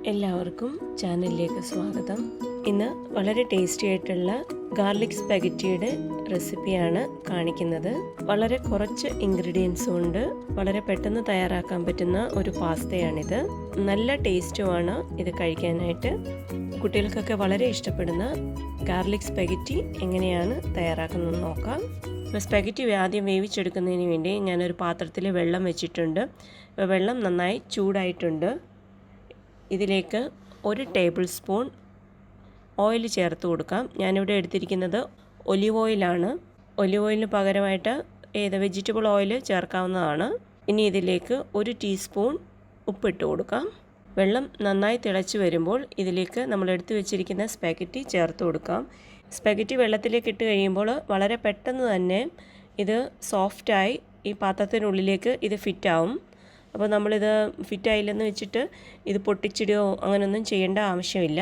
എല്ലാവർക്കും ചാനലിലേക്ക് സ്വാഗതം. ഇന്ന് വളരെ ടേസ്റ്റി ആയിട്ടുള്ള ഗാർലിക് സ്പെഗറ്റിയുടെ റെസിപ്പിയാണ് കാണിക്കുന്നത്. വളരെ കുറച്ച് ഇൻഗ്രീഡിയൻസ് കൊണ്ട് വളരെ പെട്ടെന്ന് തയ്യാറാക്കാൻ പറ്റുന്ന ഒരു പാസ്തയാണിത്. നല്ല ടേസ്റ്റുമാണ് ഇത് കഴിക്കാനായിട്ട്. കുട്ടികൾക്കൊക്കെ വളരെ ഇഷ്ടപ്പെടുന്ന ഗാർലിക് സ്പെഗറ്റി എങ്ങനെയാണ് തയ്യാറാക്കുന്നത് നോക്കാം. സ്പെഗറ്റി ആദ്യം വേവിച്ചെടുക്കുന്നതിന് വേണ്ടി ഞാനൊരു പാത്രത്തിൽ വെള്ളം വെച്ചിട്ടുണ്ട്. വെള്ളം നന്നായി ചൂടായിട്ടുണ്ട്. ഇതിലേക്ക് 1 ടേബിൾ സ്പൂൺ ഓയിൽ ചേർത്ത് കൊടുക്കാം. ഞാനിവിടെ എടുത്തിരിക്കുന്നത് ഒലിവ് ഓയിലാണ്. ഒലിവ് ഓയിലിന് പകരമായിട്ട് വെജിറ്റബിൾ ഓയിൽ ചേർക്കാവുന്നതാണ്. ഇനി ഇതിലേക്ക് 1 ടീസ്പൂൺ ഉപ്പിട്ട് കൊടുക്കാം. വെള്ളം നന്നായി തിളച്ച് വരുമ്പോൾ ഇതിലേക്ക് നമ്മൾ എടുത്തു വെച്ചിരിക്കുന്ന സ്പെഗറ്റി ചേർത്ത് കൊടുക്കാം. സ്പെഗറ്റി വെള്ളത്തിലേക്ക് ഇട്ട് കഴിയുമ്പോൾ വളരെ പെട്ടെന്ന് തന്നെ ഇത് സോഫ്റ്റായി ഈ പാത്രത്തിനുള്ളിലേക്ക് ഇത് ഫിറ്റാവും. അപ്പോൾ നമ്മളിത് ഫിറ്റായില്ലെന്ന് വെച്ചിട്ട് ഇത് പൊട്ടിച്ചിടുകയോ അങ്ങനെയൊന്നും ചെയ്യേണ്ട ആവശ്യമില്ല.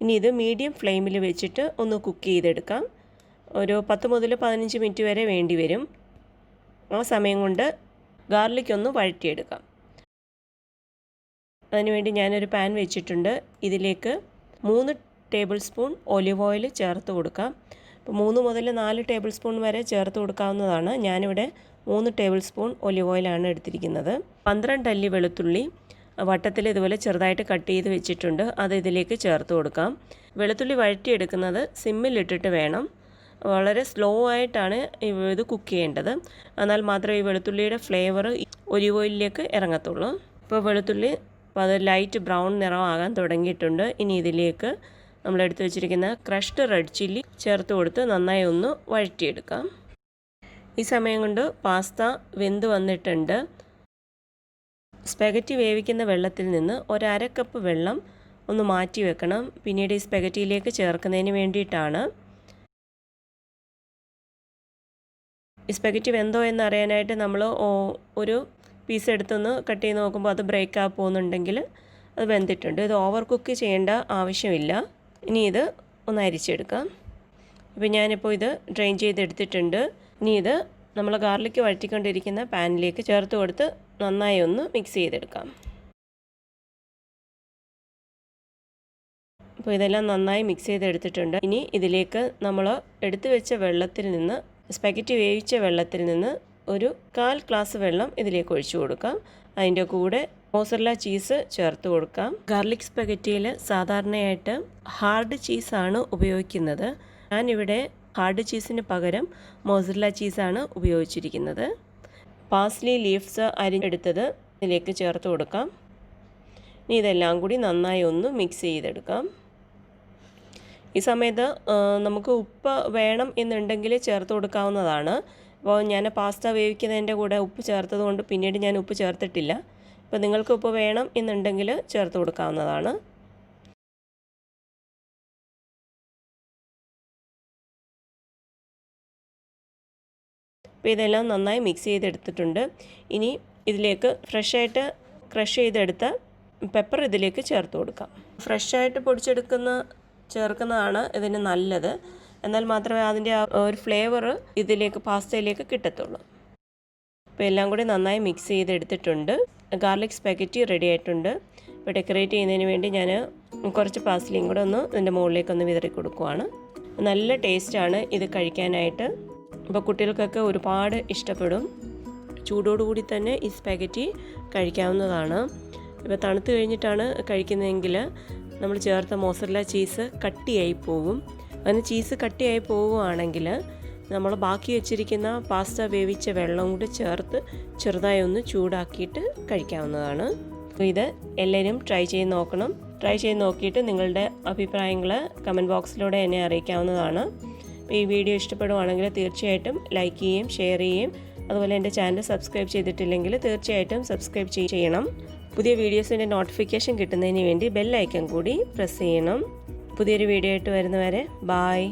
ഇനി ഇത് മീഡിയം ഫ്ലെയിമിൽ വെച്ചിട്ട് ഒന്ന് കുക്ക് ചെയ്തെടുക്കാം. ഒരു 10 മുതൽ 15 മിനിറ്റ് വരെ വേണ്ടി വരും. ആ സമയം കൊണ്ട് ഗാർലിക് ഒന്ന് വഴറ്റിയെടുക്കാം. അതിനുവേണ്ടി ഞാനൊരു പാൻ വെച്ചിട്ടുണ്ട്. ഇതിലേക്ക് 3 ടേബിൾ സ്പൂൺ ഒലിവ് ഓയിൽ ചേർത്ത് കൊടുക്കാം. അപ്പോൾ 3 മുതൽ 4 ടേബിൾ സ്പൂൺ വരെ ചേർത്ത് കൊടുക്കാവുന്നതാണ്. ഞാനിവിടെ 3 ടേബിൾ സ്പൂൺ ഒലിവ് ഓയിലാണ് എടുത്തിരിക്കുന്നത്. 12 അല്ലി വെളുത്തുള്ളി വട്ടത്തിൽ ഇതുപോലെ ചെറുതായിട്ട് കട്ട് ചെയ്ത് വെച്ചിട്ടുണ്ട്. അത് ഇതിലേക്ക് ചേർത്ത് കൊടുക്കാം. വെളുത്തുള്ളി വഴറ്റിയെടുക്കുന്നത് സിമ്മിലിട്ടിട്ട് വേണം. വളരെ സ്ലോ ആയിട്ടാണ് ഇത് കുക്ക് ചെയ്യേണ്ടത്. എന്നാൽ മാത്രമേ ഈ വെളുത്തുള്ളിയുടെ ഫ്ലേവർ ഒലിവ് ഓയിലിലേക്ക് ഇറങ്ങത്തുള്ളൂ. ഇപ്പോൾ വെളുത്തുള്ളി അത് ലൈറ്റ് ബ്രൗൺ നിറമാകാൻ തുടങ്ങിയിട്ടുണ്ട്. ഇനി ഇതിലേക്ക് നമ്മൾ എടുത്തു വെച്ചിരിക്കുന്ന ക്രഷ്ഡ് റെഡ് ചില്ലി ചേർത്ത് കൊടുത്ത് നന്നായി ഒന്ന് വഴറ്റിയെടുക്കാം. ഈ സമയം കൊണ്ട് പാസ്ത വെന്ത് വന്നിട്ടുണ്ട്. സ്പെഗറ്റി വേവിക്കുന്ന വെള്ളത്തിൽ നിന്ന് 1/2 കപ്പ് വെള്ളം ഒന്ന് മാറ്റി വെക്കണം. പിന്നീട് ഈ സ്പെഗറ്റിയിലേക്ക് ചേർക്കുന്നതിന് വേണ്ടിയിട്ടാണ്. ഈ സ്പെഗറ്റി വെന്തോ എന്നറിയാനായിട്ട് നമ്മൾ ഒരു പീസ് എടുത്തൊന്ന് കട്ട് ചെയ്ത് നോക്കുമ്പോൾ അത് ബ്രേക്ക് ആയി പോകുന്നുണ്ടെങ്കിൽ അത് വെന്തിട്ടുണ്ട്. ഇത് ഓവർ കുക്ക് ചെയ്യേണ്ട ആവശ്യമില്ല. ഇനി ഇത് ഒന്ന് അരിച്ചെടുക്കാം. അപ്പോൾ ഞാനിപ്പോൾ ഇത് ഡ്രെയിൻ ചെയ്തെടുത്തിട്ടുണ്ട്. ഇനി ഇത് നമ്മൾ ഗാർലിക് വഴറ്റിക്കൊണ്ടിരിക്കുന്ന പാനിലേക്ക് ചേർത്ത് കൊടുത്ത് നന്നായി ഒന്ന് മിക്സ് ചെയ്തെടുക്കാം. അപ്പോൾ ഇതെല്ലാം നന്നായി മിക്സ് ചെയ്തെടുത്തിട്ടുണ്ട്. ഇനി ഇതിലേക്ക് നമ്മൾ എടുത്തു വെച്ച വെള്ളത്തിൽ നിന്ന് സ്പെഗറ്റി വേവിച്ച വെള്ളത്തിൽ നിന്ന് ഒരു 1/4 ഗ്ലാസ് വെള്ളം ഇതിലേക്ക് ഒഴിച്ചു കൊടുക്കാം. അതിൻ്റെ കൂടെ മോസറല്ല ചീസ് ചേർത്ത് കൊടുക്കാം. ഗാർലിക് സ്പെഗറ്റിയിൽ സാധാരണയായിട്ട് ഹാർഡ് ചീസാണ് ഉപയോഗിക്കുന്നത്. ഞാനിവിടെ ഹാർഡ് ചീസിന് പകരം മോസറല്ല ചീസാണ് ഉപയോഗിച്ചിരിക്കുന്നത്. പാസ്ലി ലീവ്സ് അരിഞ്ഞെടുത്തത് ഇതിലേക്ക് ചേർത്ത് കൊടുക്കാം. ഇനി ഇതെല്ലാം കൂടി നന്നായി ഒന്ന് മിക്സ് ചെയ്തെടുക്കാം. ഈ സമയത്ത് നമുക്ക് ഉപ്പ് വേണം എന്നുണ്ടെങ്കിൽ ചേർത്ത് കൊടുക്കാവുന്നതാണ്. അപ്പോൾ ഞാൻ പാസ്ത വേവിക്കുന്നതിൻ്റെ കൂടെ ഉപ്പ് ചേർത്തത് കൊണ്ട് പിന്നീട് ഞാൻ ഉപ്പ് ചേർത്തിട്ടില്ല. അപ്പോൾ നിങ്ങൾക്ക് ഉപ്പ് വേണം എന്നുണ്ടെങ്കിൽ ചേർത്ത് കൊടുക്കാവുന്നതാണ്. അപ്പോൾ ഇതെല്ലാം നന്നായി മിക്സ് ചെയ്തെടുത്തിട്ടുണ്ട്. ഇനി ഇതിലേക്ക് ഫ്രഷായിട്ട് ക്രഷ് ചെയ്തെടുത്ത പെപ്പർ ഇതിലേക്ക് ചേർത്ത് കൊടുക്കാം. ഫ്രഷായിട്ട് ചേർക്കുന്നതാണ് ഇതിന് നല്ലത്. എന്നാൽ മാത്രമേ അതിൻ്റെ ഒരു ഫ്ലേവർ ഇതിലേക്ക് പാസ്തയിലേക്ക് കിട്ടത്തുള്ളൂ. അപ്പോൾ എല്ലാം കൂടി നന്നായി മിക്സ് ചെയ്തെടുത്തിട്ടുണ്ട്. ഗാർലിക് സ്പെഗറ്റി റെഡി ആയിട്ടുണ്ട്. ഇപ്പോൾ ഡെക്കറേറ്റ് ചെയ്യുന്നതിന് വേണ്ടി ഞാൻ കുറച്ച് പാസ്ലിയും കൂടെ ഒന്ന് ഇതിൻ്റെ മുകളിലേക്കൊന്ന് വിതറി കൊടുക്കുവാണ്. നല്ല ടേസ്റ്റാണ് ഇത് കഴിക്കാനായിട്ട്. അപ്പോൾ കുട്ടികൾക്കൊക്കെ ഒരുപാട് ഇഷ്ടപ്പെടും. ചൂടോടുകൂടി തന്നെ ഈ സ്പെഗറ്റി കഴിക്കാവുന്നതാണ്. ഇപ്പോൾ തണുത്ത് കഴിഞ്ഞിട്ടാണ് കഴിക്കുന്നതെങ്കിൽ നമ്മൾ ചേർത്ത മോസറല്ല ചീസ് കട്ടിയായി പോകും. അങ്ങനെ ചീസ് കട്ടിയായി പോവുകയാണെങ്കിൽ നമ്മൾ ബാക്കി വെച്ചിരിക്കുന്ന പാസ്ത വേവിച്ച വെള്ളം കൂടി ചേർത്ത് ചെറുതായി ഒന്ന് ചൂടാക്കിയിട്ട് കഴിക്കാവുന്നതാണ്. അപ്പോൾ ഇത് എല്ലാവരും ട്രൈ ചെയ്ത് നോക്കണം. ട്രൈ ചെയ്ത് നോക്കിയിട്ട് നിങ്ങളുടെ അഭിപ്രായങ്ങൾ കമൻറ്റ് ബോക്സിലൂടെ എന്നെ അറിയിക്കാവുന്നതാണ്. അപ്പോൾ ഈ വീഡിയോ ഇഷ്ടപ്പെടുവാണെങ്കിൽ തീർച്ചയായിട്ടും ലൈക്ക് ചെയ്യുകയും ഷെയർ ചെയ്യുകയും അതുപോലെ എൻ്റെ ചാനൽ സബ്സ്ക്രൈബ് ചെയ്തിട്ടില്ലെങ്കിൽ തീർച്ചയായിട്ടും സബ്സ്ക്രൈബ് ചെയ്യണം. പുതിയ വീഡിയോസിൻ്റെ നോട്ടിഫിക്കേഷൻ കിട്ടുന്നതിന് വേണ്ടി ബെൽ ഐക്കൺ കൂടി പ്രസ് ചെയ്യണം. പുതിയൊരു വീഡിയോ ആയിട്ട് വരുന്നവരെ ബായ്.